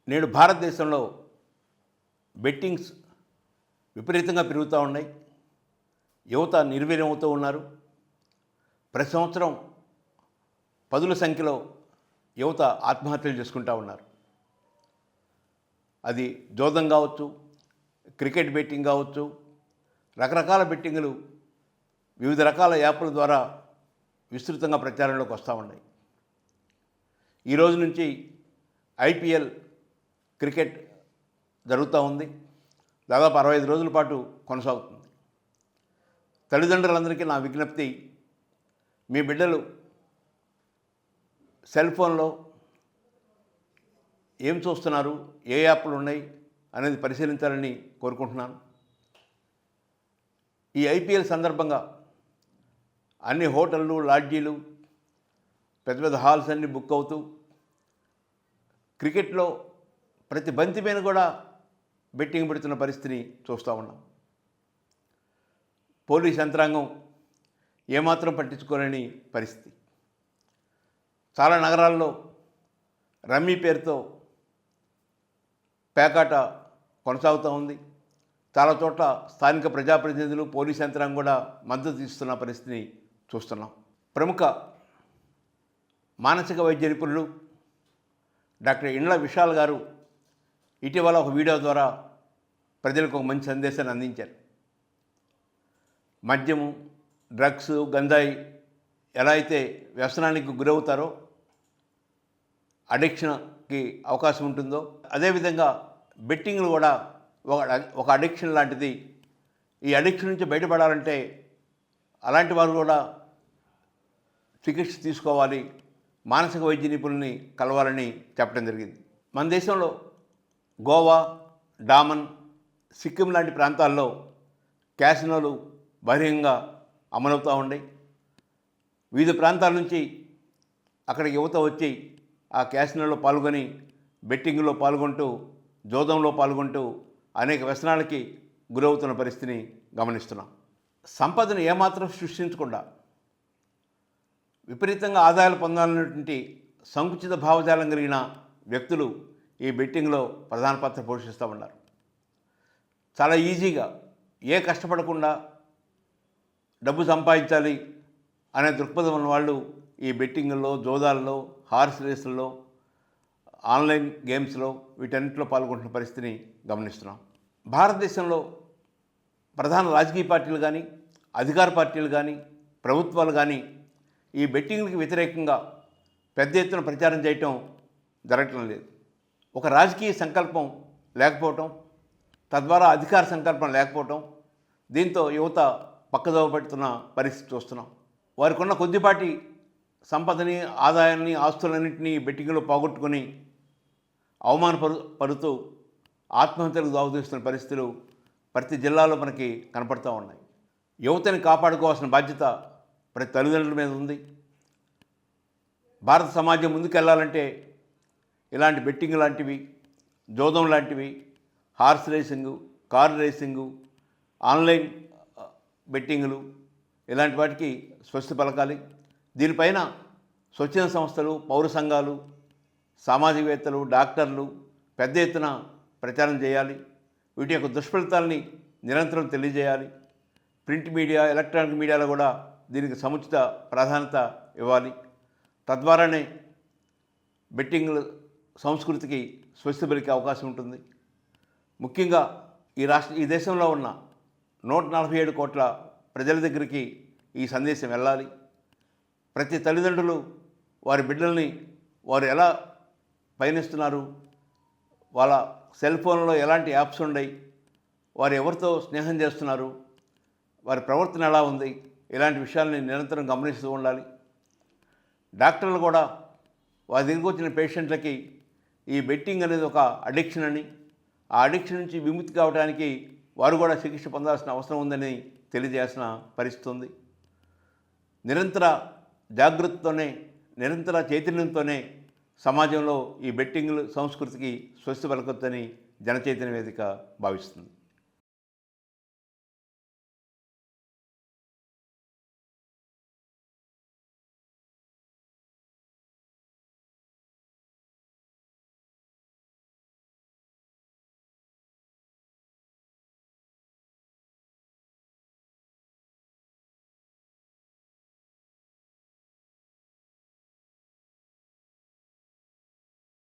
నేడు భారతదేశంలో బెట్టింగ్స్ విపరీతంగా పెరుగుతూ ఉన్నాయి. యువత నిర్వీర్యం అవుతూ ఉన్నారు. ప్రతి సంవత్సరం పదుల సంఖ్యలో యువత ఆత్మహత్యలు చేసుకుంటూ ఉన్నారు. అది జోదం కావచ్చు, క్రికెట్ బెట్టింగ్ కావచ్చు, రకరకాల బెట్టింగులు వివిధ రకాల యాప్ల ద్వారా విస్తృతంగా ప్రచారంలోకి వస్తూ ఉన్నాయి. ఈరోజు నుంచి ఐపీఎల్ క్రికెట్ జరుగుతూ ఉంది. దాదాపు 65 రోజుల పాటు కొనసాగుతుంది. తల్లిదండ్రులందరికీ నా విజ్ఞప్తి, మీ బిడ్డలు సెల్ ఫోన్లో ఏం చూస్తున్నారు, ఏ యాప్లు ఉన్నాయి అనేది పరిశీలించాలని కోరుకుంటున్నాను. ఈ ఐపీఎల్ సందర్భంగా అన్ని హోటళ్ళు, లాడ్జీలు, పెద్ద పెద్ద హాల్స్ అన్నీ బుక్ అవుతూ క్రికెట్లో ప్రతి బంతి మీద కూడా బెట్టింగ్ పెడుతున్న పరిస్థితిని చూస్తూ ఉన్నాం. పోలీస్ యంత్రాంగం ఏమాత్రం పట్టించుకోలేని పరిస్థితి. చాలా నగరాల్లో రమ్మీ పేరుతో పేకాట కొనసాగుతూ ఉంది. చాలా చోట్ల స్థానిక ప్రజాప్రతినిధులు, పోలీస్ యంత్రాంగం కూడా మద్దతు ఇస్తున్న పరిస్థితిని చూస్తున్నాం. ప్రముఖ మానసిక వైద్య నిపుణులు డాక్టర్ ఇండ్ల విశాల్ గారు ఇటీవల ఒక వీడియో ద్వారా ప్రజలకు ఒక మంచి సందేశాన్ని అందించారు. మద్యము, డ్రగ్స్, గంజాయి ఎలా అయితే వ్యసనానికి గురవుతారో, అడిక్షన్కి అవకాశం ఉంటుందో, అదేవిధంగా బెట్టింగ్లు కూడా ఒక అడిక్షన్ లాంటిది. ఈ అడిక్షన్ నుంచి బయటపడాలంటే అలాంటి వారు కూడా చికిత్స తీసుకోవాలి, మానసిక వైద్య నిపుణుల్ని కలవాలని చెప్పడం జరిగింది. మన దేశంలో గోవా, డామన్, సిక్కిం లాంటి ప్రాంతాల్లో క్యాసినోలు బహిరంగంగా అమలవుతూ ఉన్నాయి. వివిధ ప్రాంతాల నుంచి అక్కడికి యువత వచ్చి ఆ క్యాసినోలో పాల్గొని, బెట్టింగ్లో పాల్గొంటూ, జోదంలో పాల్గొంటూ అనేక వ్యసనాలకి గురవుతున్న పరిస్థితిని గమనిస్తున్నాం. సంపదను ఏమాత్రం సృష్టించకుండా విపరీతంగా ఆదాయాలు పొందాలనేటువంటి సంకుచిత భావజాలం కలిగిన వ్యక్తులు ఈ బెట్టింగ్లో ప్రధాన పాత్ర పోషిస్తూ ఉన్నారు. చాలా ఈజీగా, ఏ కష్టపడకుండా డబ్బు సంపాదించాలి అనే దృక్పథం ఉన్న వాళ్ళు ఈ బెట్టింగ్ల్లో, జోదాల్లో, హార్స్ రేసుల్లో, ఆన్లైన్ గేమ్స్లో వీటన్నిటిలో పాల్గొంటున్న పరిస్థితిని గమనిస్తున్నాం. భారతదేశంలో ప్రధాన రాజకీయ పార్టీలు కానీ, అధికార పార్టీలు కానీ, ప్రభుత్వాలు కానీ ఈ బెట్టింగ్లకు వ్యతిరేకంగా పెద్ద ఎత్తున ప్రచారం చేయటం జరగటం లేదు. ఒక రాజకీయ సంకల్పం లేకపోవటం, తద్వారా అధికార సంకల్పం లేకపోవటం, దీంతో యువత పక్కదోవ పెడుతున్న పరిస్థితి చూస్తున్నాం. వారికి ఉన్న కొద్దిపాటి సంపదని, ఆదాయాన్ని, ఆస్తులన్నింటినీ బెట్టింగ్లో పోగొట్టుకొని అవమానపరుతూ ఆత్మహత్యలకు దావతీస్తున్న పరిస్థితులు ప్రతి జిల్లాలో మనకి కనపడుతూ ఉన్నాయి. యువతని కాపాడుకోవాల్సిన బాధ్యత ప్రతి తల్లిదండ్రుల మీద ఉంది. భారత సమాజం ముందుకెళ్లాలంటే ఇలాంటి బెట్టింగ్ లాంటివి, జోదం లాంటివి, horse racing, car racing, online బెట్టింగులు ఇలాంటి వాటికి స్వస్తి పలకాలి. దీనిపైన స్వచ్ఛంద సంస్థలు, పౌర సంఘాలు, సామాజికవేత్తలు, డాక్టర్లు పెద్ద ఎత్తున ప్రచారం చేయాలి. వీటి యొక్క దుష్ఫలితాలని నిరంతరం తెలియజేయాలి. ప్రింట్ మీడియా, ఎలక్ట్రానిక్ మీడియాలో కూడా దీనికి సముచిత ప్రాధాన్యత ఇవ్వాలి. తద్వారానే బెట్టింగ్ సంస్కృతికి స్వస్తి పలికే అవకాశం ఉంటుంది. ముఖ్యంగా ఈ దేశంలో ఉన్న 147 కోట్ల ప్రజల దగ్గరికి ఈ సందేశం వెళ్ళాలి. ప్రతి తల్లిదండ్రులు వారి బిడ్డల్ని వారు ఎలా పయనిస్తున్నారు, వాళ్ళ సెల్ ఫోన్లో ఎలాంటి యాప్స్ ఉన్నాయి, వారు ఎవరితో స్నేహం చేస్తున్నారు, వారి ప్రవర్తన ఎలా ఉంది, ఇలాంటి విషయాల్ని నిరంతరం గమనిస్తూ ఉండాలి. డాక్టర్లు కూడా వారి దగ్గరికి వచ్చిన పేషెంట్లకి ఈ బెట్టింగ్ అనేది ఒక అడిక్షన్ అని, ఆ అడిక్షన్ నుంచి విముక్తి కావడానికి వారు కూడా చికిత్స పొందాల్సిన అవసరం ఉందని తెలియజేయాల్సిన పరిస్థితి ఉంది. నిరంతర జాగృతితోనే, నిరంతర చైతన్యంతోనే సమాజంలో ఈ బెట్టింగ్ సంస్కృతికి స్వస్తి పలకొద్దని జనచైతన్య వేదిక భావిస్తుంది.